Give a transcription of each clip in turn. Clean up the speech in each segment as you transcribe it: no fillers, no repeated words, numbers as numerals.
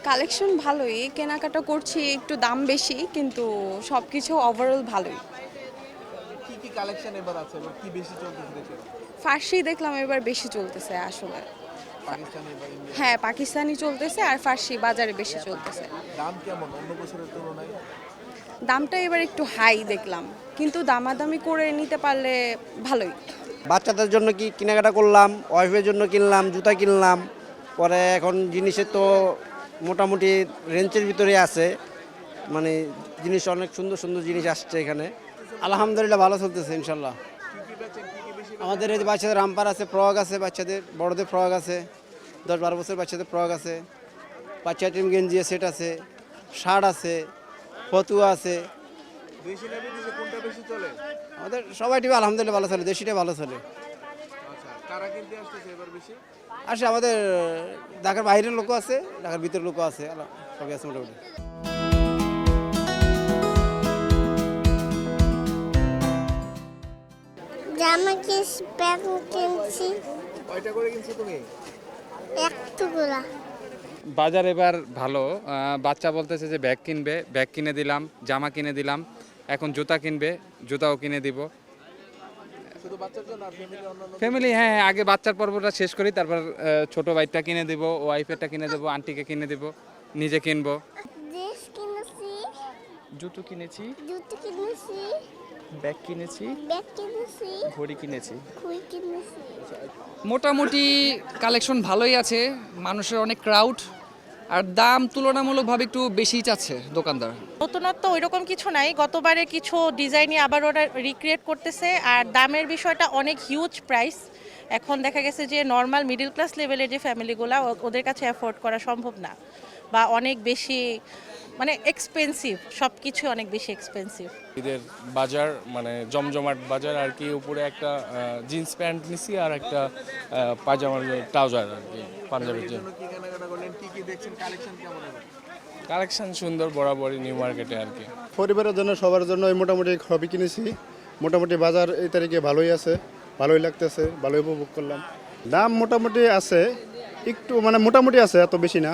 Collection ভালোই, কেনাকাটা করছি, একটু দাম বেশি কিন্তু সবকিছু ওভারঅল ভালোই। কি কি কালেকশন এবার আছে এবং কি বেশি চলতেছে দেশে? ফার্সি দেখলাম এবার বেশি চলতেছে আসলে। পাকিস্তানি বা ইন্ডিয়ান? হ্যাঁ, পাকিস্তানি চলতেছে আর ফার্সি বাজারে বেশি চলতেছে। দাম কেমন অন্য বছরের তুলনায়? দামটা এবার একটু হাই দেখলাম, কিন্তু দামাদামি করে নিতে পারলে ভালোই। বাচ্চাদের জন্য কি কেনাকাটা করলাম, ওয়াইফের জন্য কিনলাম, জুতা কিনলাম। পরে এখন জিনিসের তো মোটামুটি রেঞ্জের ভিতরে আছে, মানে জিনিস অনেক সুন্দর সুন্দর জিনিস আসছে এখানে। আলহামদুলিল্লাহ ভালো চলতেছে ইনশাল্লাহ। কি কি বেচেন, কি কি বেশি আমাদের এই যে বাচ্চাদের রামপার আছে, ফ্রক আছে, বাচ্চাদের বড়দের ফ্রক আছে, 10-12 বছর বাচ্চাদের ফ্রক আছে, বাচ্চা টিম গেঞ্জি সেট আছে, শার্ট আছে, ফতুয়া আছে। দেশি না বিদেশি কোনটা বেশি চলে? আমাদের সবাই টিভি আলহামদুলিল্লাহ ভালো চলে, দেশিটাই ভালো চলে। আচ্ছা, কারা কিনতে আসতেছে এবার বেশি? আসে আমাদের ঢাকার বাইরের লোকও আছে, ঢাকার ভিতরের লোকও আছে, সবই আছে মোটামুটি। জামা কিনছি, প্যান্ট কিনছি, কয়টা করে কিনছো তুমি? একটুগুলা। বাজার এবার ভালো। বাচ্চা বলতেছে যে ব্যাগ কিনবে, ব্যাগ কিনে দিলাম, জামা কিনে দিলাম, এখন জুতা কিনবে, জুতাও কিনে দিব। শুধু বাচ্চার জন্য আর ফ্যামিলি অন্যান্য? ফ্যামিলি, হ্যাঁ, আগে বাচ্চার পর্বটা শেষ করি, তারপর ছোট ভাইটা কিনে দিব, ওয়াইফেরটা কিনে দেবো, আন্টিকে কিনে দিব, নিজে কিনবো। ড্রেস কিনেছি, জুতো কিনেছি, জুতো কিনেছি, ব্যাগ কিনেছি, ব্যাগ কিনেছি, ঘড়ি কিনেছি। খুই কিনেছি। মোটামুটি কালেকশন ভালোই আছে, মানুষের অনেক ক্রাউড, আর দাম তুলনামূলকভাবে একটু বেশিই চাচ্ছে দোকানদার। নতুনত্ব ওইরকম কিছু নাই, গতবারে কিছু ডিজাইনই আবার ওরা রিক্রিয়েট করতেছে। আর দামের বিষয়টা অনেক হিউজ প্রাইস। এখন দেখা গেছে যে নর্মাল মিডল ক্লাস লেভেলের যে ফ্যামিলিগুলো, ওদের কাছে অ্যাফোর্ড করা সম্ভব না, বা অনেক বেশি মানে এক্সপেন্সিভ, সব কিছু অনেক বেশি এক্সপেন্সিভ। ঈদের বাজার মানে জমজমাট বাজার আর কি। উপরে একটা জিন্স প্যান্ট নিছি আর একটা পায়জামার ট্রাউজার আর কি, পাঞ্জাবির এর জন্য। জন্য কি কেনাকাটা করলেন, কি কি দেখছেন, কালেকশন কেমন এবার? কালেকশন সুন্দর বরাবরই নিউ মার্কেটে আর কি। পরিবারের জন্য সবার জন্য মোটামুটি হবি কিনেছি। মোটামুটি বাজার এই তারিখে ভালোই আছে, ভালোই লাগতেছে, ভালোই উপভোগ করলাম। দাম মোটামুটি আছে, একটু মানে মোটামুটি আছে, এত বেশি না,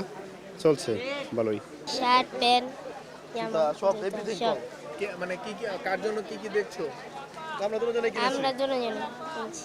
চলছে ভালোই। শার্ট, প্যান্ট, জামা, সব জুতো, এভরিথিং সব। মানে কি কি কার জন্য কি কি দেখছো? আমরা তোমার জন্য কিনেছি। আমরা জন্য কিনছি।